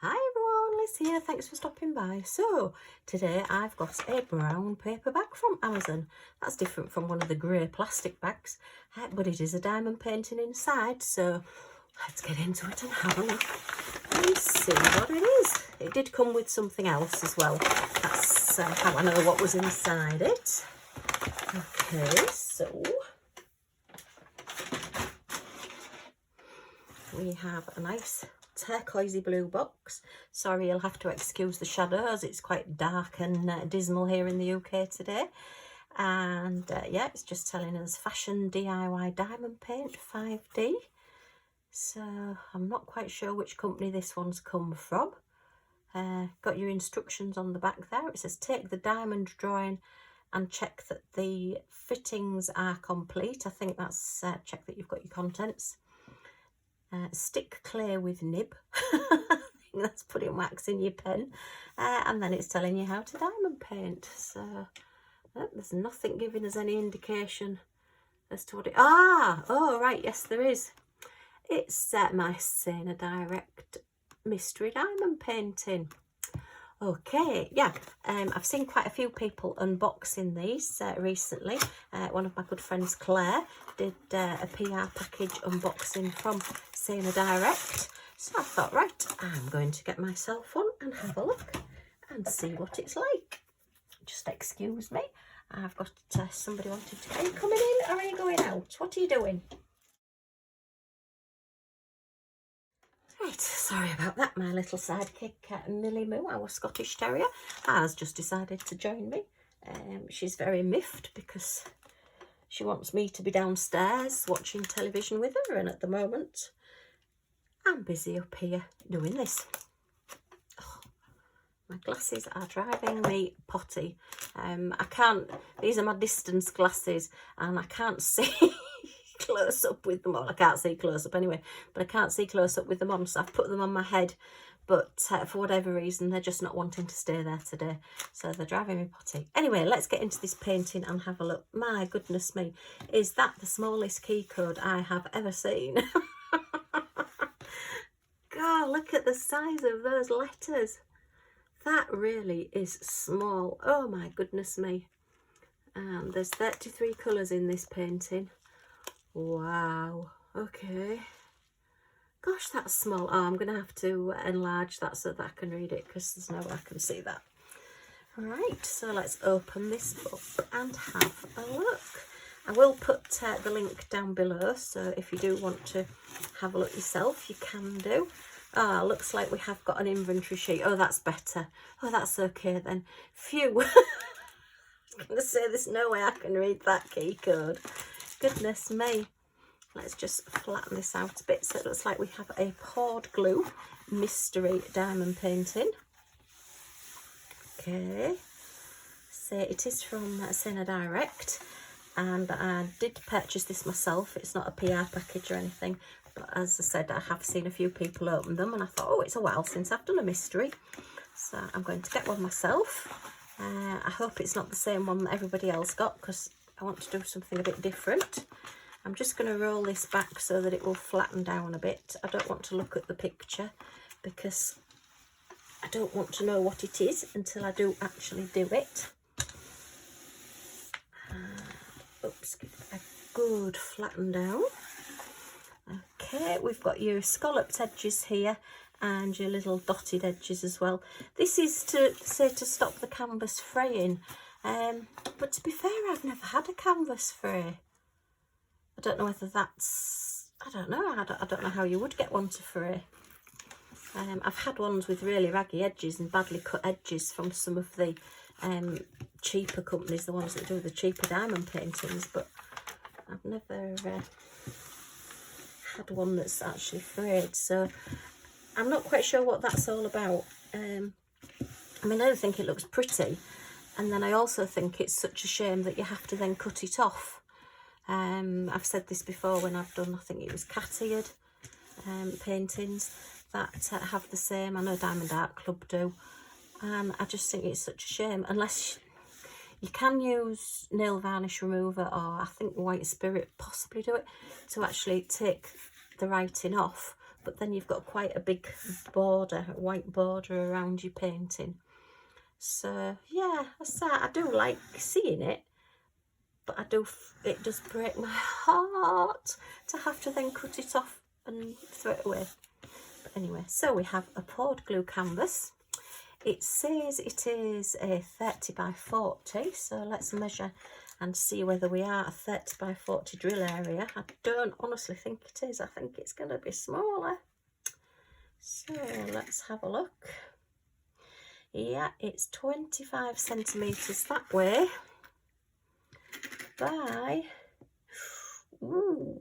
Hi everyone, Liz here, thanks for stopping by. So today I've got a brown paper bag from Amazon. That's different from one of the grey plastic bags, but it is a diamond painting inside, so let's get into it and have a look and see what it is. It did come with something else as well. That's how I know what was inside it. Okay, so we have a nice turquoisey blue box. Sorry, you'll have to excuse the shadows, it's quite dark and dismal here in the UK today. And yeah, it's just telling us fashion DIY diamond paint 5D. So I'm not quite sure which company this one's come from. Got your instructions on the back there. It says take the diamond drawing and check that the fittings are complete. I think that's check that you've got your contents. Stick clay with nib. I think that's putting wax in your pen. And then it's telling you how to diamond paint. So there's nothing giving us any indication as to what it... Oh, right, yes, there is. It's my Sena Direct mystery diamond painting. Okay, yeah, I've seen quite a few people unboxing these recently. One of my good friends, Claire, did a PR package unboxing from Sena Direct. So I thought, right, I'm going to get myself one and have a look and see what it's like. Just excuse me, I've got somebody wanted to... Are you coming in or are you going out? What are you doing? Right, sorry about that. My little sidekick, Millie Moo, our Scottish Terrier, has just decided to join me. She's very miffed because she wants me to be downstairs watching television with her, and at the moment I'm busy up here doing this. Oh, my glasses are driving me potty. I can't, these are my distance glasses and I can't see close up with them on. I can't see close up anyway, but I can't see close up with them on, so I've put them on my head, but for whatever reason they're just not wanting to stay there today, so they're driving me potty. Anyway, let's get into this painting and have a look. My goodness me, is that the smallest key code I have ever seen? God, look at the size of those letters. That really is small. Oh my goodness me. There's 33 colours in this painting. Wow, okay. Gosh, that's small. Oh, I'm going to have to enlarge that so that I can read it because there's no way I can see that. All right, so let's open this up and have a look. I will put the link down below, so if you do want to have a look yourself, you can do. Ah, looks like we have got an inventory sheet. Oh, that's better. Oh, that's okay then. Phew. I was going to say there's no way I can read that key code. Goodness me. Let's just flatten this out a bit so it looks like we have a poured glue mystery diamond painting. Okay, so it is from Sena Direct, and I did purchase this myself. It's not a PR package or anything, but as I said, I have seen a few people open them and I thought, oh, it's a while since I've done a mystery, so I'm going to get one myself. I hope it's not the same one that everybody else got because I want to do something a bit different. I'm just going to roll this back so that it will flatten down a bit. I don't want to look at the picture because I don't want to know what it is until I do actually do it. Oops, give it a good flatten down. Okay, we've got your scalloped edges here and your little dotted edges as well. This is to say to stop the canvas fraying. But to be fair, I've never had a canvas fray. I don't know whether that's, I don't know how you would get one to fray. I've had ones with really raggy edges and badly cut edges from some of the cheaper companies, the ones that do the cheaper diamond paintings, but I've never had one that's actually frayed, so I'm not quite sure what that's all about. I mean, I don't think it looks pretty, and then I also think it's such a shame that you have to then cut it off. I've said this before when I've done, I think it was cat-eared paintings that have the same. I know Diamond Art Club do, and I just think it's such a shame. Unless you can use nail varnish remover, or I think White Spirit possibly do it, to actually take the writing off, but then you've got quite a big border, a white border around your painting. So yeah, I do like seeing it, but it does break my heart to have to then cut it off and throw it away. But anyway, so we have a poured glue canvas. It says it is a 30 by 40, so let's measure and see whether we are a 30 by 40 drill area. I don't honestly think it is. I think it's going to be smaller. So let's have a look. Yeah, it's 25 centimetres that way by, ooh,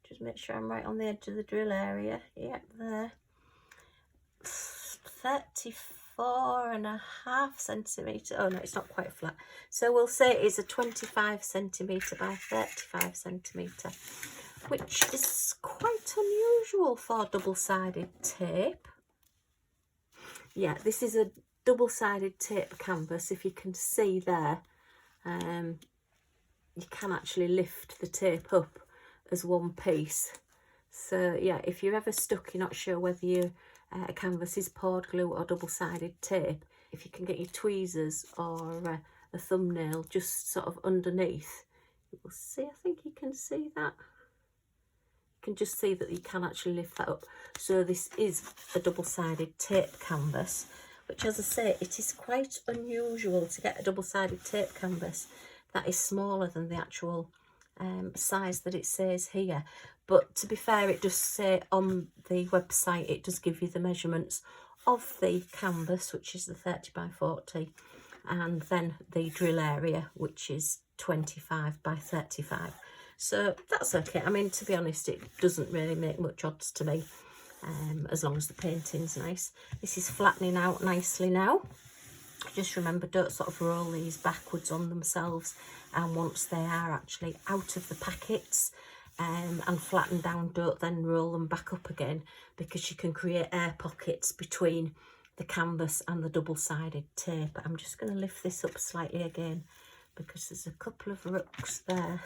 just make sure I'm right on the edge of the drill area. Yep, there. 34.5 centimetres. Oh no, it's not quite flat. So we'll say it's a 25 centimetre by 35 centimetre, which is quite unusual for double-sided tape. Yeah, this is a double-sided tape canvas. If you can see there, you can actually lift the tape up as one piece. So yeah, if you're ever stuck, you're not sure whether your canvas is poured glue or double-sided tape, if you can get your tweezers or a thumbnail just sort of underneath, you will see, I think you can see that. You can just see that you can actually lift that up. So this is a double-sided tape canvas, which, as I say, it is quite unusual to get a double-sided tape canvas that is smaller than the actual size that it says here. But to be fair, it does say on the website, it does give you the measurements of the canvas, which is the 30 by 40, and then the drill area, which is 25 by 35. So that's okay. I mean, to be honest, it doesn't really make much odds to me, as long as the painting's nice. This is flattening out nicely now. Just remember, don't sort of roll these backwards on themselves, and once they are actually out of the packets and flattened down, don't then roll them back up again, because you can create air pockets between the canvas and the double-sided tape. I'm just going to lift this up slightly again, because there's a couple of rooks there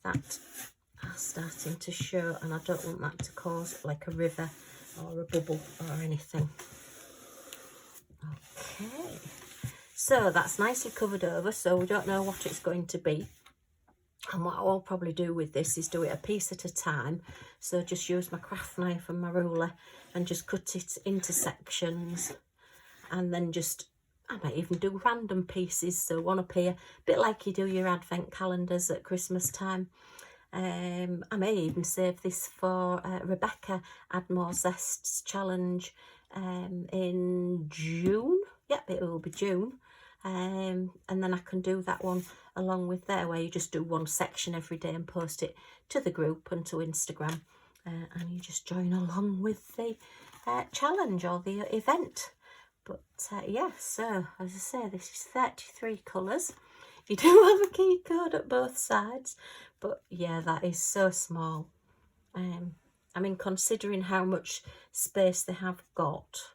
that are starting to show, and I don't want that to cause like a river or a bubble or anything. Okay, so that's nicely covered over, so we don't know what it's going to be. And what I'll probably do with this is do it a piece at a time. So just use my craft knife and my ruler and just cut it into sections, and then just, I might even do random pieces, so one up here, a bit like you do your advent calendars at Christmas time. I may even save this for Rebecca Add More Zest's challenge in June. Yep, it will be June. And then I can do that one along with there, where you just do one section every day and post it to the group and to Instagram, and you just join along with the challenge or the event. But yeah, so as I say, this is 33 colours. You do have a key code at both sides, but yeah, that is so small. I mean, considering how much space they have got,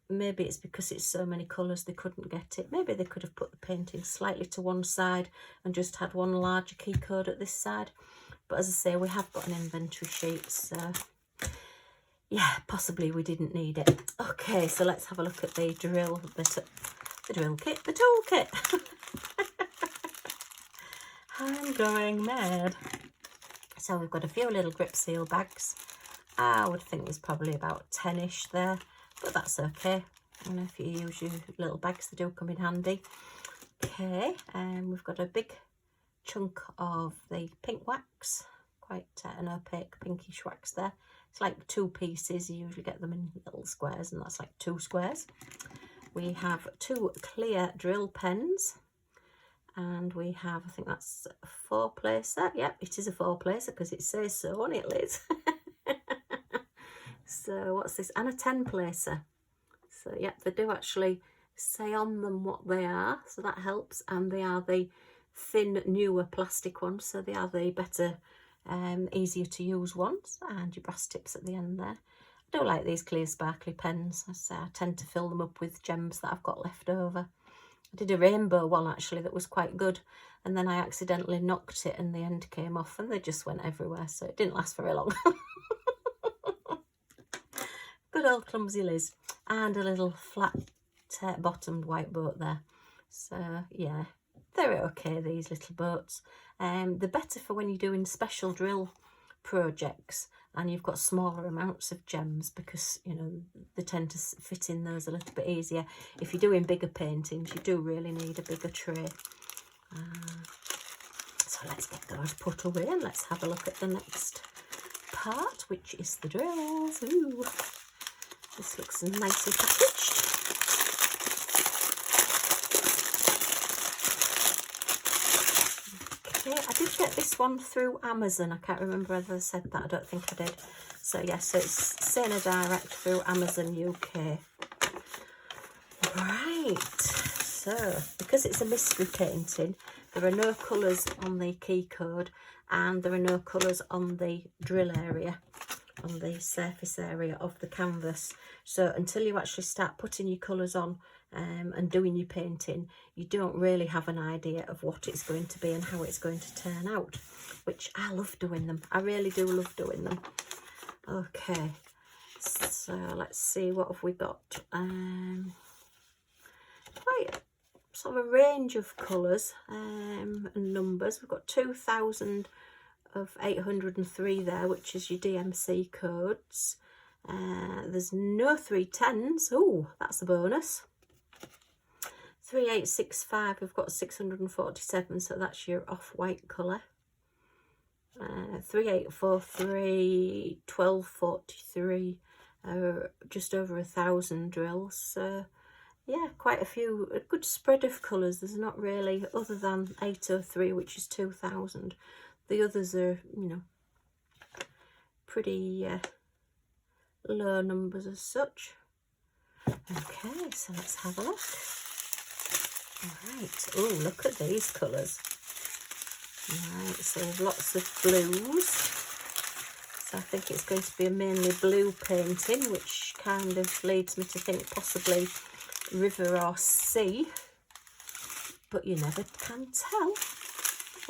maybe it's because it's so many colours they couldn't get it. Maybe they could have put the painting slightly to one side and just had one larger key code at this side. But as I say, we have got an inventory sheet, so yeah, possibly we didn't need it. Okay, so let's have a look at the drill kit, the tool kit. I'm going mad. So we've got a few little grip seal bags. I would think there's probably about 10-ish there, but that's okay. You know, if you use your little bags, they do come in handy. Okay, and we've got a big chunk of the pink wax, quite an opaque pinkish wax there. It's like 2 pieces. You usually get them in little squares, and that's like 2 squares. We have 2 clear drill pens, and we have, I think that's a 4-placer. Yep, it is a 4-placer because it says so on it, Liz. So what's this? And a 10-placer. So yeah, they do actually say on them what they are, so that helps. And they are the thin, newer plastic ones, so they are the better, easier to use ones. And your brass tips at the end there. I do like these clear sparkly pens. I tend to fill them up with gems that I've got left over. I did a rainbow one actually that was quite good, and then I accidentally knocked it and the end came off and they just went everywhere, so it didn't last very long. Good old clumsy Liz. And a little flat bottomed white boat there. So yeah, they're okay, these little boats. They're better for when you're doing special drill projects and you've got smaller amounts of gems, because you know they tend to fit in those a little bit easier. If you're doing bigger paintings, you do really need a bigger tray. So let's get those put away and let's have a look at the next part, which is the drills. Ooh, this looks nicely packaged. I did get this one through Amazon. I can't remember whether I said that. I don't think I did. So yes, so it's Sena Direct through Amazon UK. Right, so because it's a mystery painting, there are no colours on the key code and there are no colours on the drill area, on the surface area of the canvas. So until you actually start putting your colours on and doing your painting, you don't really have an idea of what it's going to be and how it's going to turn out, which I love doing them. I really do love doing them. Okay, so let's see, what have we got? Quite sort of a range of colours and numbers. We've got 2,803 there, which is your DMC codes. There's no 310s. Oh, that's a bonus. 3865, we've got 647, so that's your off-white colour. 3843, 1243, just over 1,000 drills. So yeah, quite a few, a good spread of colours. There's not really, other than 803, which is 2,000. The others are, you know, pretty low numbers as such. Okay, so let's have a look. Alright, oh, look at these colours. Right, so lots of blues. So I think it's going to be a mainly blue painting, which kind of leads me to think possibly river or sea. But you never can tell.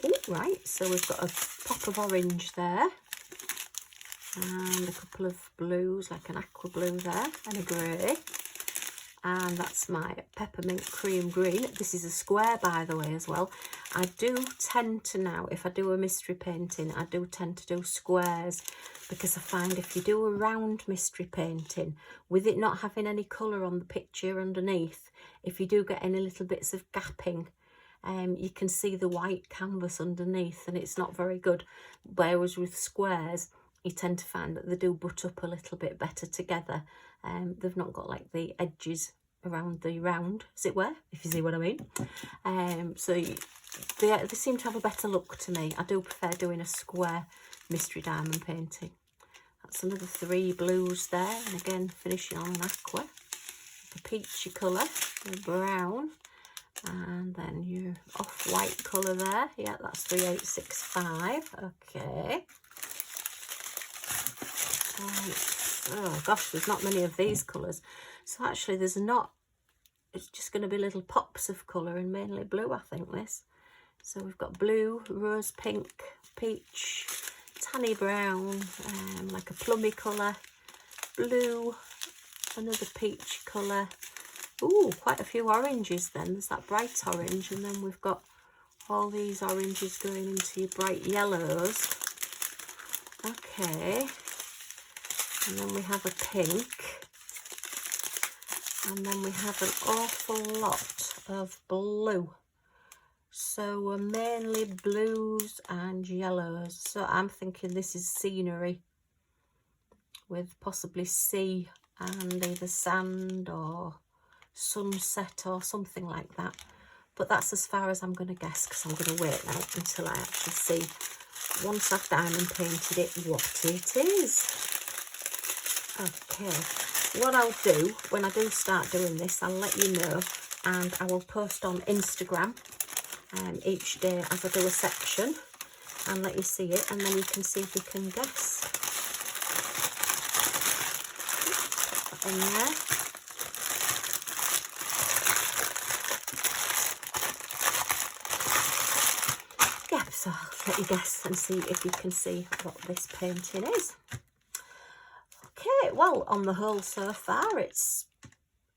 Oh, right, so we've got a pop of orange there. And a couple of blues, like an aqua blue there, and a grey. And that's my peppermint cream green. This is a square, by the way, as well. I do tend to now, if I do a mystery painting, I do tend to do squares, because I find if you do a round mystery painting, with it not having any colour on the picture underneath, if you do get any little bits of gapping, you can see the white canvas underneath, and it's not very good. Whereas with squares, you tend to find that they do butt up a little bit better together. They've not got like the edges around the round, as it were, if you see what I mean. So they seem to have a better look to me. I do prefer doing a square mystery diamond painting. That's another 3 blues there, and again finishing on an aqua, the peachy colour, the brown, and then your off-white colour there. Yeah, that's 3865. Okay. Oh gosh, there's not many of these colours. So actually there's not, it's just going to be little pops of colour, and mainly blue, I think, this. So we've got blue, rose pink, peach, tanny brown, like a plummy colour, blue, another peach colour. Ooh, quite a few oranges then. There's that bright orange, and then we've got all these oranges going into your bright yellows. Okay. And then we have a pink, and then we have an awful lot of blue. So we're mainly blues and yellows. So I'm thinking this is scenery with possibly sea and either sand or sunset or something like that. But that's as far as I'm going to guess, because I'm going to wait now until I actually see, once I've diamond painted it, what it is. Okay, what I'll do when I do start doing this, I'll let you know, and I will post on Instagram each day as I do a section and let you see it, and then you can see if you can guess. Put that in there. let you guess and see if you can see what this painting is. Okay, well, on the whole so far, it's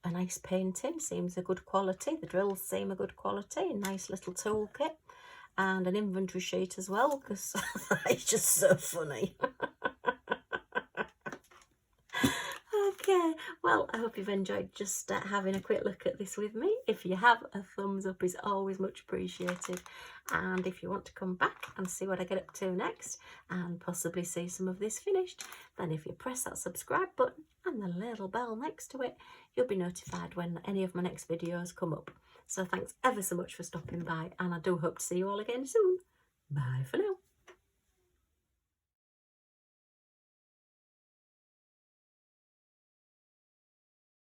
a nice painting, seems a good quality. The drills seem a good quality, nice little toolkit and an inventory sheet as well, because it's just so funny. Okay, well, I hope you've enjoyed just having a quick look at this with me. If you have, a thumbs up is always much appreciated. And if you want to come back and see what I get up to next and possibly see some of this finished, then if you press that subscribe button and the little bell next to it, you'll be notified when any of my next videos come up. So thanks ever so much for stopping by, and I do hope to see you all again soon. Bye for now.